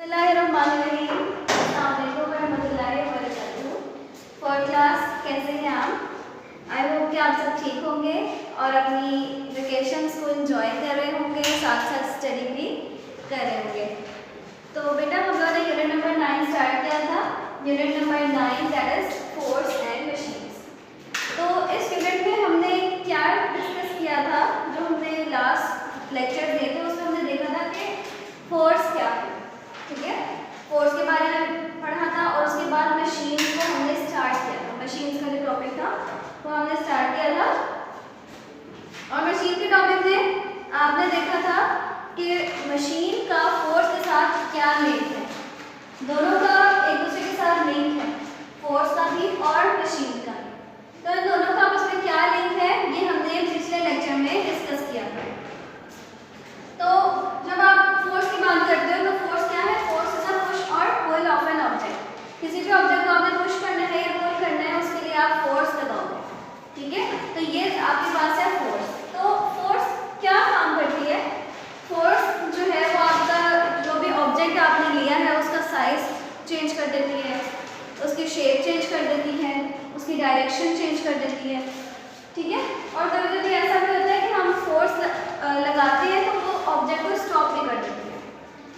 बिस्मिल्लाहिर्रहमानिर्रहीम। अस्सलाम वालेकुम रहमतुल्लाहि व बरकातुहू। फॉर क्लास, कैसे हैं आप? आई होप कि आप सब ठीक होंगे और अपनी वेकेशंस को एंजॉय कर रहे होंगे, साथ साथ स्टडी भी कर रहे होंगे। तो बेटा, हम लोगों ने यूनिट नंबर 9 स्टार्ट किया था। Unit number 9 that is force and machines. तो इस यूनिट में हमने क्या डिस्कस किया था? जो हमने लास्ट लेक्चर दिए थे उसमें हमने देखा था कि फोर्स क्या है, ठीक है। फोर्स के बारे में पढ़ा था और उसके बाद मशीन को हमने स्टार्ट किया था। मशीन का जो टॉपिक था वो हमने स्टार्ट किया था और मशीन के टॉपिक में आपने देखा था कि मशीन का फोर्स के साथ क्या लिंक है। दोनों का एक दूसरे के साथ लिंक है, फोर्स का भी और मशीन का भी। तो इन दोनों का आपस में क्या लिंक है ये हमने पिछले लेक्चर में डिस्कस किया था। तो जब आप फोर्स की बात करते हो तो फोर्स क्या है? फोर्स इज अ पुश और पुल ऑफ एन ऑब्जेक्ट। किसी भी ऑब्जेक्ट को आपने पुश करना है या पुल करना है, उसके लिए आप फोर्स लगाओगे, ठीक है। तो ये आपके पास है फोर्स। तो फोर्स क्या काम करती है? फोर्स जो है वो आपका जो भी ऑब्जेक्ट आपने लिया है उसका साइज चेंज कर देती है, उसकी शेप चेंज कर देती है, उसकी डायरेक्शन चेंज कर देती है, ठीक है। और कभी कभी ऐसा भी होता है कि हम फोर्स लगाते हैं तो वो ऑब्जेक्ट को स्टॉप भी कर देती है।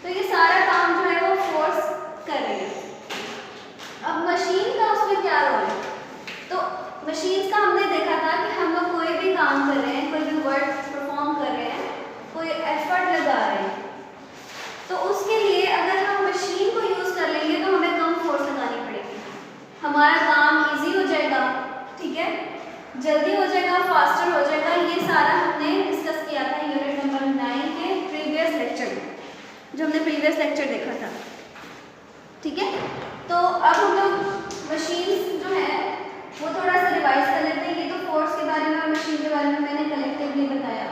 तो ये सारा काम जो है वो फोर्स कर रही है। अब मशीन का उसमें क्या रोल है? तो मशीन का हमने देखा था कि हम लोग कोई भी काम कर रहे हैं, कोई भी वर्क परफॉर्म कर रहे हैं, कोई एफर्ट लगा रहे हैं, तो उसके लिए अगर हम मशीन को यूज कर लेंगे तो हमें कम फोर्स लगानी पड़ेगी, हमारा काम इजी हो जाएगा, ठीक है, जल्दी हो जाएगा, फास्टर हो जाएगा। ये सारा हमने डिस्कस किया था यूनिट नंबर 9 के प्रीवियस लेक्चर में, जो हमने प्रीवियस लेक्चर देखा था, ठीक है। तो अब हम लोग मशीन जो है वो थोड़ा सा रिवाइज कर लेते हैं। ये तो फोर्स के बारे में और मशीन के बारे में मैंने कलेक्टिवली बताया।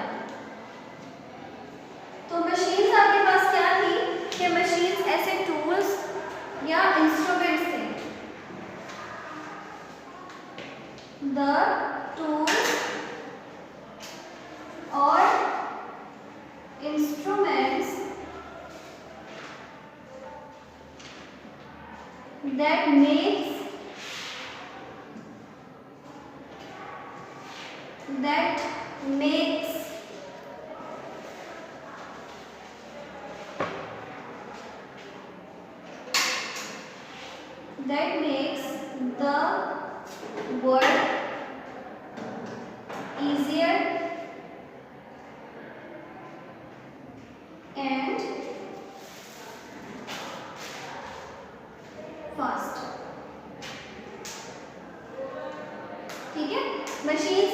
तो मशीन्स आपके पास क्या थी कि मशीन्स ऐसे टूल्स या इंस्ट्रूमेंट्स थे। द टूल्स और instruments that makes the work easier and fast, ठीक है। मशीन्स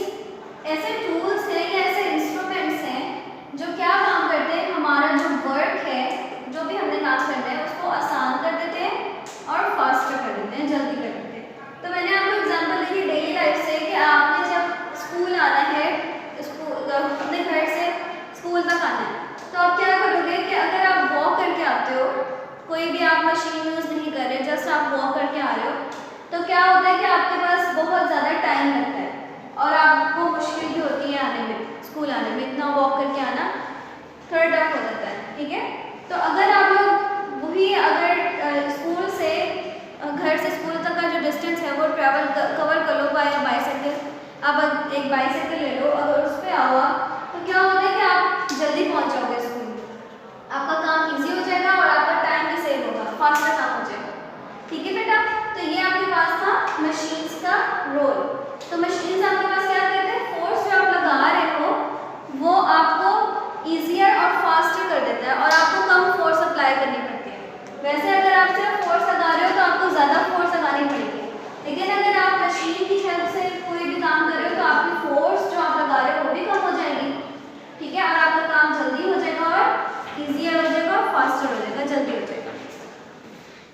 ऐसे टूल्स हैं या ऐसे इंस्ट्रूमेंट्स हैं जो क्या काम करते हैं? हमारा जो वर्क है, जो भी हमने काम करना है उसको आसान कर देते हैं और फास्टर कर देते हैं, जल्दी कर देते हैं। तो मैंने आपको एग्जांपल दी डेली लाइफ से कि आपने जब स्कूल आना है, अपने घर से स्कूल तक आना है, तो आप क्या करोगे कि अगर आप वॉक करके आते हो, कोई भी आप मशीन यूज़ नहीं कर रहे, जस्ट आप वॉक करके आ रहे हो, तो क्या होता है कि आपके पास बहुत ज़्यादा टाइम लगता है और आपको मुश्किल भी होती है आने में, स्कूल आने में। इतना वॉक करके आना थोड़ा टफ हो जाता है, ठीक है। तो अगर आप लोग वही अगर स्कूल से घर से स्कूल तक का जो डिस्टेंस है वो ट्रैवल कवर कर लो बाय बाईसाइकिल, आप एक बाईसाइकिल ले लो, अगर उस पर आओ तो क्या होता है कि आप जल्दी पहुँच जाओगे स्कूल, आपका काम ईजी हो जाएगा और आपका टाइम भी सेव होगा, फास्टर काम हो जाएगा, ठीक है बेटा। तो ये आपके पास था मशीन्स का रोल। तो मशीन्स आपके पास क्या कहते हैं? फोर्स जो आप लगा रहे हो वो आपको ईजियर और फास्टर कर देता है और आपको कम फोर्स अप्लाई करनी पड़ती है। वैसे अगर आप सिर्फ फोर्स लगा रहे हो तो आपको ज़्यादा फोर्स लगानी पड़ेगी, लेकिन अगर आप मशीन की हेल्प से कोई भी काम कर रहे हो तो आपकी फोर्स जो आप लगा रहे हो वो भी कम हो जाएगी, ठीक है, और आपका काम जल्दी हो जाएगा और ईजियर हो जाएगा और फास्टर हो जाएगा, जल्दी हो जाएगा,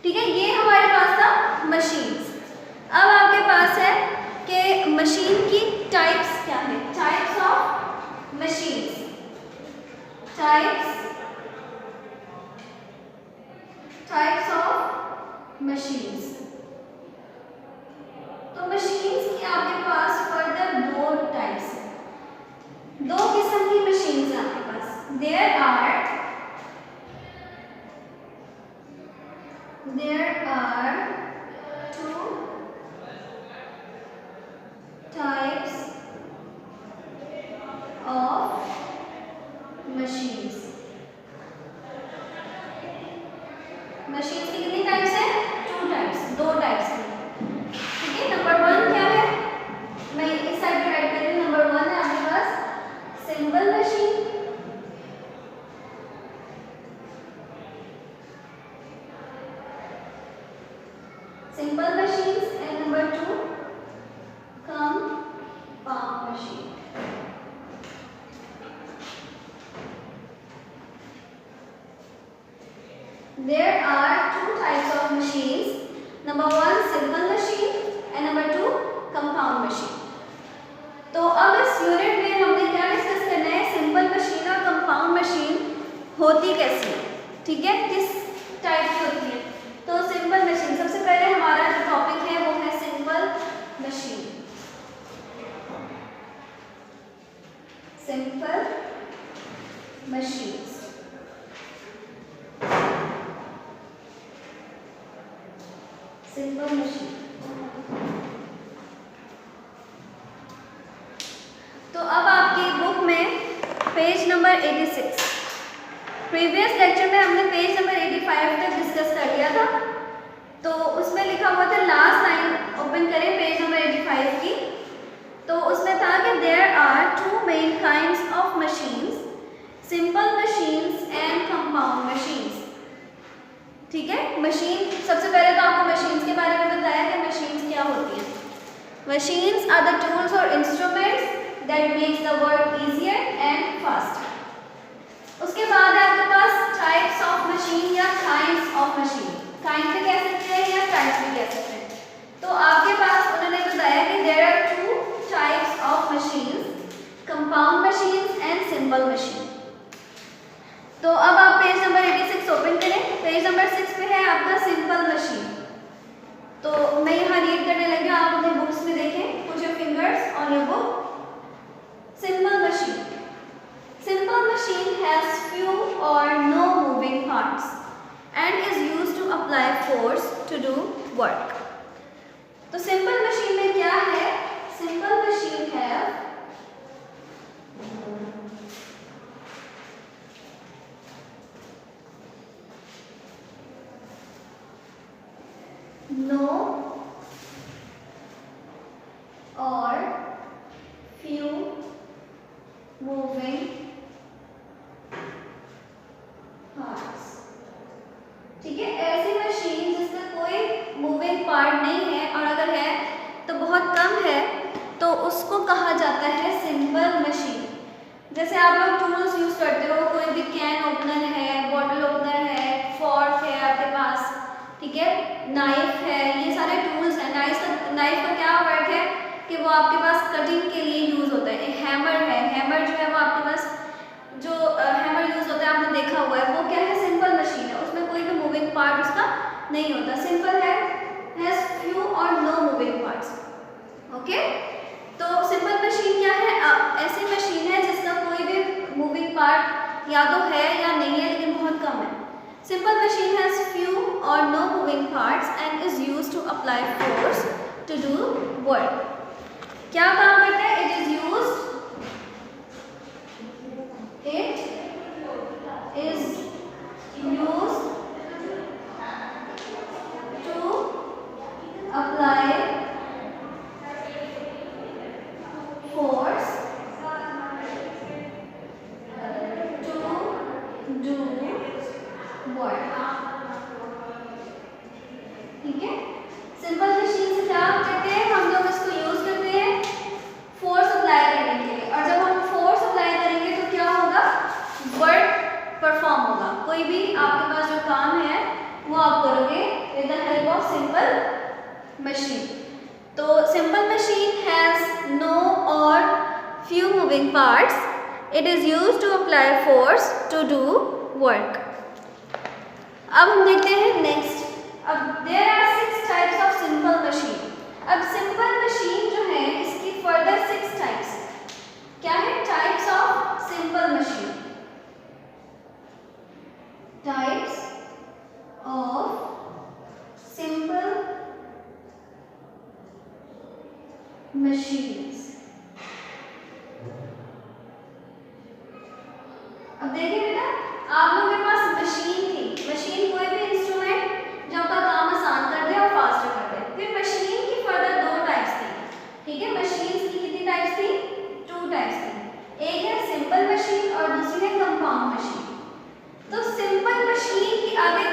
ठीक है। ये हमारे पास था मशीन्स। अब आपके पास है कि मशीन की टाइप्स क्या है? Types of machines, types of machines. तो मशीन्स की आपके पास फर्दर दो टाइप्स हैं, दो किस्म की मशीन्स हैं आपके पास। There are there are two types of machines. Machines की कितनी टाइप्स है? 2 टाइप्स, 2 टाइप्स की। ठीक है, नंबर 1 क्या है? मैं इस साइड पे राइट कर रही हूँ। नंबर 1 है आपके पास simple machine, simple machines, and number 2 compound machine. There are 2 types of machines. Number 1 simple machine and number 2 compound machine. तो अब इस यूनिट में हमने क्या डिस्कस करना है? सिंपल मशीन और कंपाउंड मशीन होती कैसी है, ठीक है, किस टाइप की होती है। तो सिंपल मशीन, सबसे पहले हमारा जो टॉपिक है वो है simple machine. Simple machines, simple machine. तो अब आपकी बुक में पेज नंबर 86, प्रीवियस लेक्चर में हमने पेज नंबर 85 तक डिस्कस कर लिया था। तो उसमें लिखा हुआ था, लास्ट लाइन ओपन करें पेज नंबर 85 की, तो उसमें था कि there are 2 main kinds of machines, simple machines and compound machines. ठीक है, मशीन, सबसे पहले तो आपको मशीन्स के बारे में बताया कि मशीन्स क्या होती हैं। मशीन्स आर द टूल्स और instruments that makes the work easier and faster. उसके बाद है आपके पास टाइप्स ऑफ मशीन या काइंड्स ऑफ मशीन। काइंड भी कह सकते हैं या टाइप्स भी कह सकते हैं। तो आपके पास उन्होंने बताया कि there are 2 types of machines, compound machines and simple machine. तो अब आप पेज नंबर 86 ओपन करें। पेज नंबर 6 पे है आपका सिंपल मशीन। तो मैं यहाँ रीड करने लगी हूँ, आप अपने बुक्स में देखें। Put your fingers on your book. Simple machine, simple machine has few or no moving parts and is used to apply force to do work. तो simple machine में क्या है? Simple machine है no or few moving parts. ठीक है, ऐसी machine जिसका कोई मूविंग पार्ट नहीं है और अगर है तो बहुत कम है, तो उसको कहा जाता है सिंपल मशीन। जैसे आप लोग टूल्स यूज करते हो, कोई भी कैन ओपनर है, बॉटल ओपनर है, फॉर्क है आपके पास, ठीक है, नाइफ है, ये सारे टूल्स हैं। नाइफ का क्या वर्क है कि वो आपके पास कटिंग के लिए यूज होता है। हैमर है, हैमर जो है वो आपके पास जो हैमर यूज होता है आपने देखा हुआ है, वो क्या है? सिंपल मशीन है, उसमें कोई भी मूविंग पार्ट उसका नहीं होता, सिंपल है, हैज फ्यू और नो मूविंग पार्ट्स। ओके, तो सिंपल मशीन क्या है? ऐसी मशीन है जिसका कोई भी मूविंग पार्ट या तो है या नहीं है, लेकिन बहुत कम है। सिंपल मशीन हैज फ्यू और no moving parts and is used to apply force to do work. क्या काम करता है? It is used to apply force to do work। ठीक है, सिंपल मशीन से क्या करते हैं हम लोग? इसको यूज करते हैं फोर्स अप्लाई करने के लिए, और जब हम फोर्स अप्लाई करेंगे तो क्या होगा? वर्क परफॉर्म होगा। कोई भी आपके पास जो काम है वो आप करोगे with the help of simple machine. तो सिंपल मशीन हैज नो और few moving parts, it is used to apply force to do work. अब हम देखते हैं नेक्स्ट। अब there are 6 types of simple machine. अब सिंपल मशीन जो है इसकी फर्दर 6 टाइप्स क्या है? Types of simple machine, types of machines. अब देखिए बेटा, आप लोगों के पास मशीन थी। मशीन कोई भी इंस्ट्रूमेंट जो आपका काम आसान कर दे और फास्टर कर दे। फिर मशीन की फर्दर दो टाइप्स थी, ठीक है। मशीन्स की कितनी टाइप्स थी? 2 टाइप्स थी। एक है सिंपल मशीन और दूसरी है कंपाउंड मशीन। तो सिंपल मशीन की आगे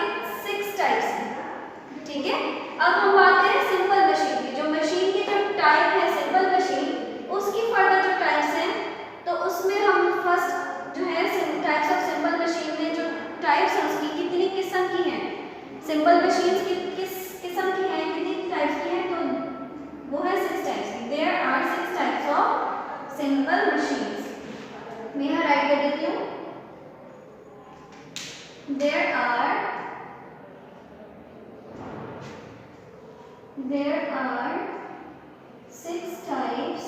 6 टाइप्स हैं, ठीक है। अब हम बात करें सिंपल मशीन की। जो मशीन की जो टाइप है सिंपल मशीन, उसकी फर्दर जो टाइप्स हैं, तो उसमें हम फर्स्ट जो है टाइप्स ऑफ सिंपल मशीन में जो टाइप्स हैं उसकी कितनी किस्म की हैं, सिंपल मशीन्स की किस किस्म की हैं, कितनी टाइप्स की हैं, तो वो है 6 टाइप्स की। There are 6 types of simple machines. मैं यहाँ राइट कर देती हूँ। There are 6 types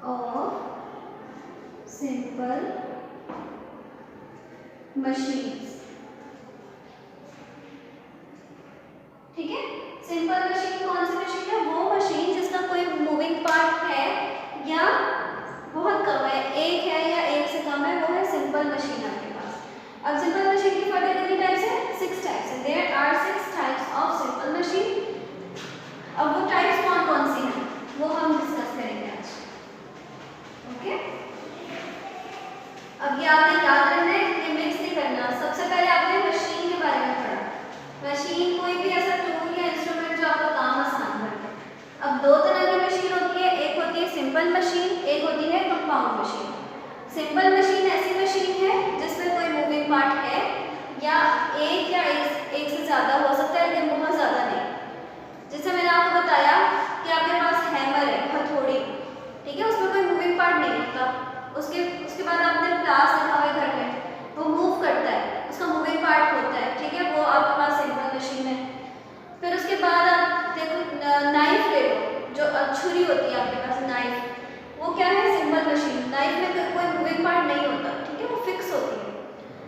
of simple machines, ठीक है। सिंपल मशीन कौन सी मशीन है? वो मशीन जिसका कोई मूविंग पार्ट है या बहुत कम है, एक है या एक से कम है, वो है सिंपल मशीन आपके पास। अब सिंपल मशीन की फर्दर कितनी टाइप्स है? 6 टाइप्स है। There are 6 types of simple machine. अब वो टाइप्स कौन कौन सी हैं वो हम डिस्कस करेंगे आज, ओके। अब ये आपने याद रखना है, ये मिक्स नहीं करना। सबसे पहले आपने मशीन के बारे में पढ़ा। मशीन कोई भी ऐसा टूल या इंस्ट्रूमेंट जो आपका काम आसान कर दे। अब 2 तरह की मशीन होती है, एक होती है सिंपल मशीन, एक होती है कंपाउंड मशीन। सिंपल मशीन ऐसी मशीन है जिसमें कोई मूविंग पार्ट है या एक से ज़्यादा हो सकता है, लेकिन बहुत ज़्यादा नहीं। जैसे मैंने आपको बताया कि आपके पास हैमर है, हथौड़ी, ठीक है, उसमें कोई मूविंग पार्ट नहीं होता। उसके बाद आपने प्लास रखा हुआ है घर में, वो मूव करता है, उसका मूविंग पार्ट होता है, ठीक है, वो आपके पास सिंपल मशीन है। फिर उसके बाद आप देखो नाइफ ले लो, जो छुरी होती है आपके पास नाइफ, वो क्या है? Simple machine. नाइफ में कोई मूविंग पार्ट नहीं होता, ठीक है, वो फिक्स होती है।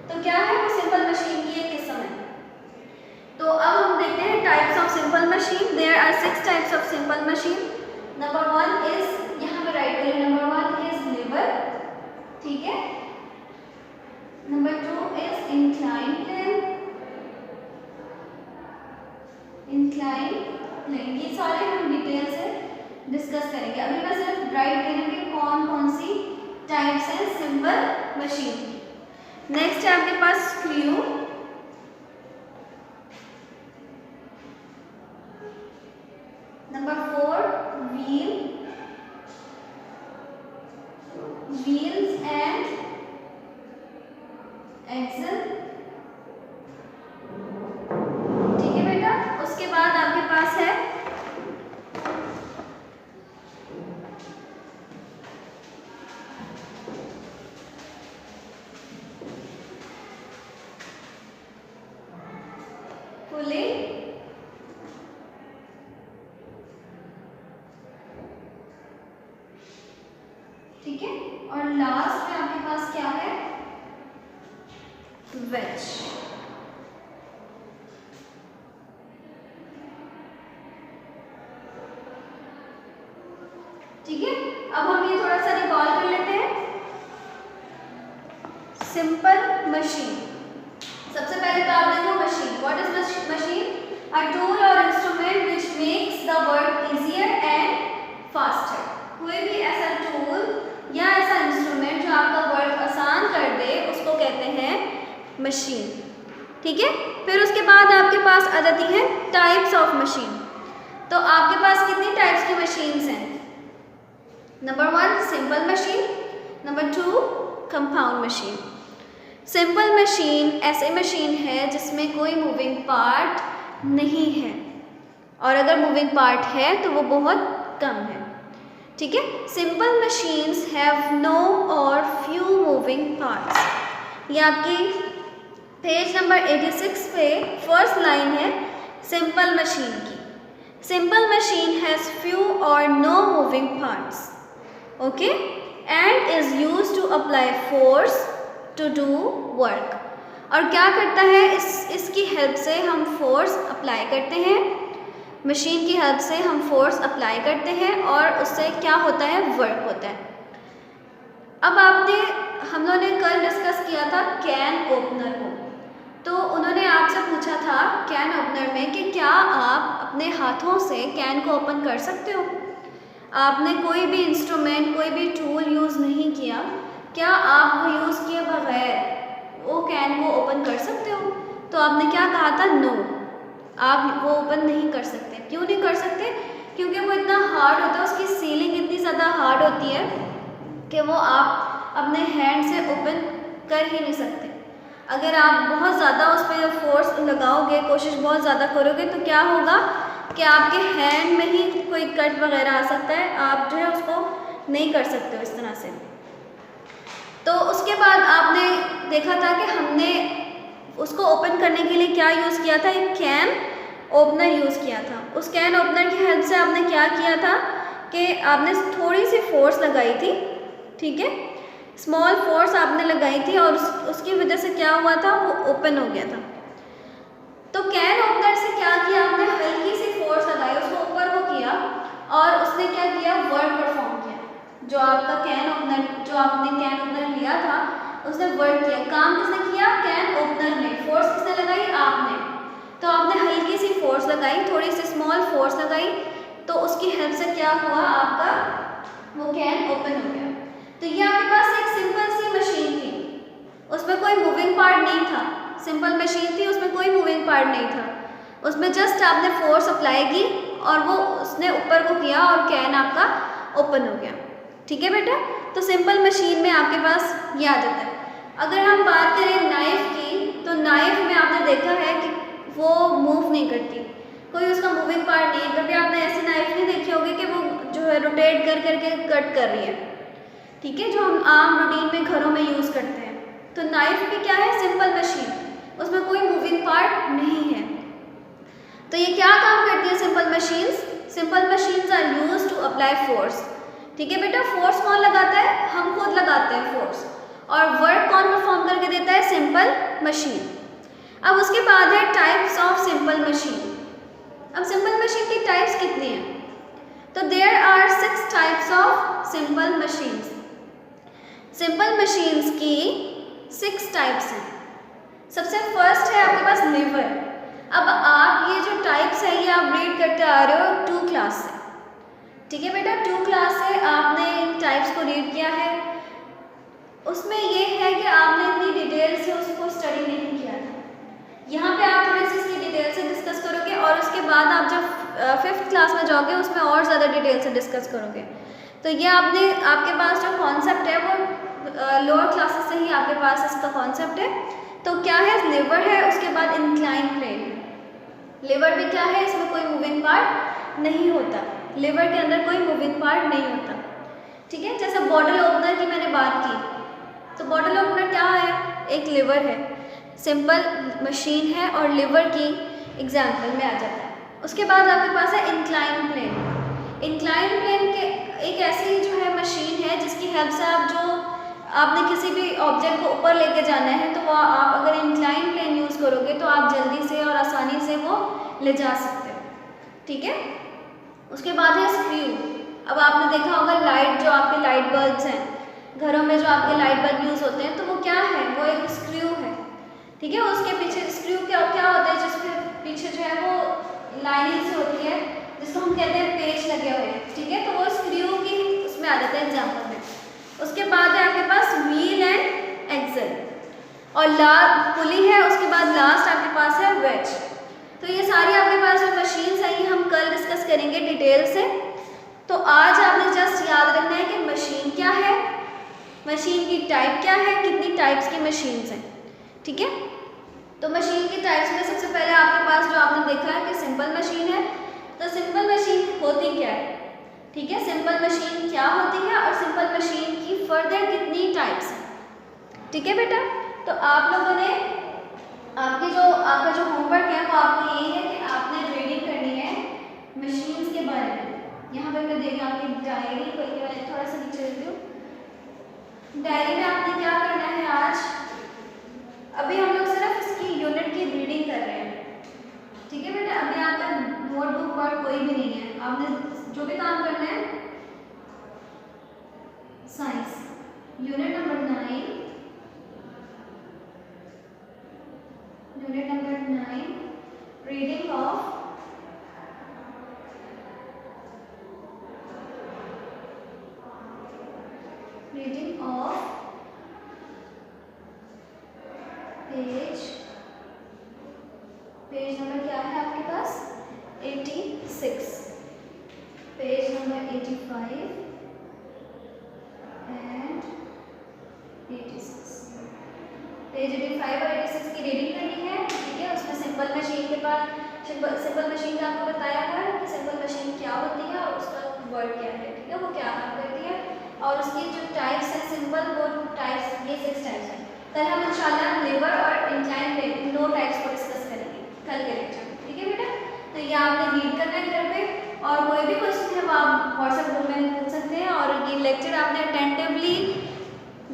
तो क्या है? वो सिंपल मशीन की एक किस्म है। तो अब हम देखते हैं types of simple machine. There are 6 types of simple machine. Number 1 is, यहाँ पे राइट करें, नंबर 1 इज लीवर, ठीक है। Number 2 is incline plane, incline plane. ये सारे हम डिटेल से डिस्कस करेंगे। अभी मैं सिर्फ राइट करेंगे कौन कौन सी टाइप्स हैं सिंपल मशीन की। नेक्स्ट है आपके पास screw, number 4 wheel, wheels and axle, ठीक है बेटा। उसके बाद आपके पास है पुली, ठीक है। और लास्ट में आपके पास क्या है? वेज, ठीक है। अब हम ये थोड़ा सा रिकॉल कर लेते हैं। सिंपल मशीन, सबसे पहले तो आप देखो machine. What is machine? A tool और instrument which makes the work easier and faster. कोई भी ऐसा टूल या ऐसा इंस्ट्रूमेंट जो आपका वर्क आसान कर दे, उसको कहते हैं मशीन, ठीक है। फिर उसके बाद आपके पास आ जाती है टाइप्स ऑफ मशीन। तो आपके पास कितनी टाइप्स की मशीन्स हैं? Number 1 simple machine, number 2 compound machine. Simple machine ऐसे मशीन है जिसमें कोई मूविंग पार्ट नहीं है, और अगर मूविंग पार्ट है तो वो बहुत कम है, ठीक है। सिंपल मशीन्स हैव नो और फ्यू मूविंग पार्ट्स। ये आपकी पेज नंबर 86 पे फर्स्ट लाइन है सिंपल मशीन की। सिंपल मशीन हैज़ फ्यू और no moving parts, okay, and is use to apply force to do work. और क्या करता है? इसकी हेल्प से हम फोर्स अप्लाई करते हैं मशीन की हेल्प से हम फोर्स अप्लाई करते हैं और उससे क्या होता है, वर्क होता है। अब हम लोगों ने कल डिस्कस किया था कैन ओपनर को, तो उन्होंने आपसे पूछा था कैन ओपनर में कि क्या आप अपने हाथों से कैन को ओपन कर सकते हो। आपने कोई भी इंस्ट्रूमेंट, कोई भी टूल यूज़ नहीं किया, क्या आप वो यूज़ किए बगैर वो कैन को ओपन कर सकते हो? तो आपने क्या कहा था, नो, आप वो ओपन नहीं कर सकते। क्यों नहीं कर सकते? क्योंकि वो इतना हार्ड होता है, उसकी सीलिंग इतनी ज़्यादा हार्ड होती है कि वो आप अपने हैंड से ओपन कर ही नहीं सकते। अगर आप बहुत ज़्यादा उस पर फोर्स लगाओगे, कोशिश बहुत ज़्यादा करोगे, तो क्या होगा कि आपके हैंड में ही कोई कट वगैरह आ सकता है, आप जो है उसको नहीं कर सकते हो इस तरह से। तो उसके बाद आपने देखा था कि हमने उसको ओपन करने के लिए क्या यूज़ किया था, एक कैन ओपनर यूज़ किया था। उस कैन ओपनर की हेल्प से आपने क्या किया था कि आपने थोड़ी सी फोर्स लगाई थी, ठीक है, स्मॉल फोर्स आपने लगाई थी और उसकी वजह से क्या हुआ था, वो ओपन हो गया था। तो कैन ओपनर से क्या किया आपने, हल्की सी फोर्स लगाई, उसको ऊपर को किया और उसने क्या किया, वर्क परफॉर्म किया। जो आपका कैन ओपनर, जो आपने कैन ओपनर लिया था, उसने वर्क किया। काम किसने किया, कैन ओपनर ने। फोर्स किसने लगाई, आपने। तो आपने हल्की सी फोर्स लगाई, थोड़ी सी स्मॉल फोर्स लगाई, तो उसकी हेल्प से क्या हुआ, आपका वो कैन ओपन हो गया। तो ये आपके पास एक सिंपल सी मशीन थी, उसमें कोई मूविंग पार्ट नहीं था। सिंपल मशीन थी, उसमें कोई मूविंग पार्ट नहीं था, उसमें जस्ट आपने फोर्स अप्लाई की और वो उसने ऊपर को किया और कैन आपका ओपन हो गया। ठीक है बेटा, तो सिंपल मशीन में आपके पास ये आ जाता है। अगर हम बात करें नाइफ की, तो नाइफ में आपने देखा है कि वो मूव नहीं करती, कोई उसका मूविंग पार्ट नहीं है। कभी आपने ऐसी नाइफ नहीं देखी होगी कि वो जो है रोटेट कर करके कट कर रही है, ठीक है, जो हम आम रूटीन में घरों में यूज़ करते हैं। तो नाइफ भी क्या है, सिंपल मशीन, उसमें कोई मूविंग पार्ट नहीं है। तो ये क्या काम करती है simple machines? Simple machines are used to apply force. ठीक है बेटा, फोर्स कौन लगाता है, हम खुद लगाते हैं फोर्स, और वर्क कौन परफॉर्म करके देता है, सिंपल मशीन। अब उसके बाद है टाइप्स ऑफ सिंपल मशीन। अब सिंपल मशीन की टाइप्स कितनी हैं? तो there are 6 types of simple machines. Simple machines की 6 टाइप्स हैं। सबसे फर्स्ट है आपके पास लीवर। अब आप ये जो टाइप्स है ये आप रीड करते आ रहे हो 2 क्लास से, ठीक है बेटा, 2 क्लास से आपने इन टाइप्स को रीड किया है। उसमें ये है कि आपने इतनी डिटेल से उसको स्टडी नहीं किया था। यहाँ पे आप थोड़ी सी इसकी डिटेल से डिस्कस करोगे और उसके बाद आप जब 5th क्लास में जाओगे उसमें और ज़्यादा डिटेल से डिस्कस करोगे। तो ये आपके पास जो कॉन्सेप्ट है वो लोअर क्लासेस से ही आपके पास इसका कॉन्सेप्ट है। तो क्या है, लिवर है, उसके बाद इंक्लाइन प्लेन। लिवर भी क्या है, इसमें कोई मूविंग पार्ट नहीं होता, लिवर के अंदर कोई मूविंग पार्ट नहीं होता, ठीक है। जैसे बॉटल ओपनर की मैंने बात की, तो बॉटल ओपनर क्या है, एक लिवर है, सिंपल मशीन है और लिवर की एग्जाम्पल में आ जाता है। उसके बाद आपके पास है इंक्लाइन प्लेन। इंक्लाइन प्लेन के एक ऐसी जो है मशीन है जिसकी हेल्प से आपने किसी भी ऑब्जेक्ट को ऊपर लेके जाना है, तो वो आप अगर इंक्लाइन प्लेन यूज़ करोगे तो आप जल्दी से और आसानी से वो ले जा सकते हो, ठीक है। उसके बाद है स्क्रू। अब आपने देखा होगा लाइट, जो आपके लाइट बल्ब्स हैं घरों में, जो आपके लाइट बल्ब यूज़ होते हैं, तो वो क्या है, वो एक स्क्रू है, ठीक है। उसके पीछे स्क्रू क्या होता है, जिसके पीछे जो है वो लाइनिंग से होती है, जिसको हम कहते हैं पेच लगे हुए हैं, ठीक है। तो वो स्क्रू की उसमें आ जाता है एग्जाम्पल में। उसके बाद है आपके पास व्हील एंड एक्सल और पुली है। उसके बाद लास्ट आपके पास है वेज। तो ये सारी आपके पास जो मशीन्स हैं ये हम कल डिस्कस करेंगे डिटेल से। तो आज आपने जस्ट याद रखना है कि मशीन क्या है, मशीन की टाइप क्या है, कितनी टाइप्स की मशीन्स हैं, ठीक है। तो मशीन की टाइप्स में सबसे पहले आपके पास जो आपने देखा है कि सिंपल मशीन है। तो सिंपल मशीन होती क्या है, ठीक है, सिंपल मशीन क्या होती है और सिंपल मशीन की फर्दर कितनी टाइप्स हैं, ठीक है बेटा। तो आप लोगों ने आपका जो होमवर्क है वो आपको यही है कि आपने रीडिंग करनी है मशीन्स के बारे में। यहाँ पे मैं दे रही हूँ आपकी डायरी, बल्कि मैं थोड़ा सा नीचे देती हूँ। डायरी में आपने क्या करना है आज, अभी हम लोग सिर्फ इसकी यूनिट की रीडिंग कर रहे हैं, ठीक है बेटा। अभी आपका व्हाट डू वर्ड कोई भी नहीं है, आपने जो भी काम करना है science. Unit number 9, unit number 9, reading of page number क्या है आपके पास 86, पेज नंबर 85 एंड 86, पेज 85 और 86 की रीडिंग करनी है, ठीक है। उसमें सिंपल मशीन के पास सिंपल मशीन का आपको बताया हुआ है कि सिंपल मशीन क्या होती है और उसका वर्ड क्या है, ठीक है, वो क्या काम करती है और उसकी जो टाइप्स हैं सिंपल, वो टाइप्स ये 6 टाइप्स हैं। कल हम इंशाल्लाह लेबर और इंक्लाइन प्लेन इन 2 टाइप्स को डिस्कस करेंगे कल के लेक्चर में, ठीक है बेटा। तो ये आपने रीड करना है घर पे और कोई भी क्वेश्चन है वो आप व्हाट्सएप ग्रुप में पूछ सकते हैं और ये लेक्चर आपने अटेंटिवली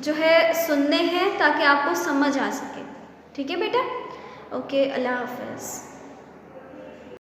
जो है सुनने हैं ताकि आपको समझ आ सके, ठीक है बेटा। ओके, अल्लाह हाफ़िज़।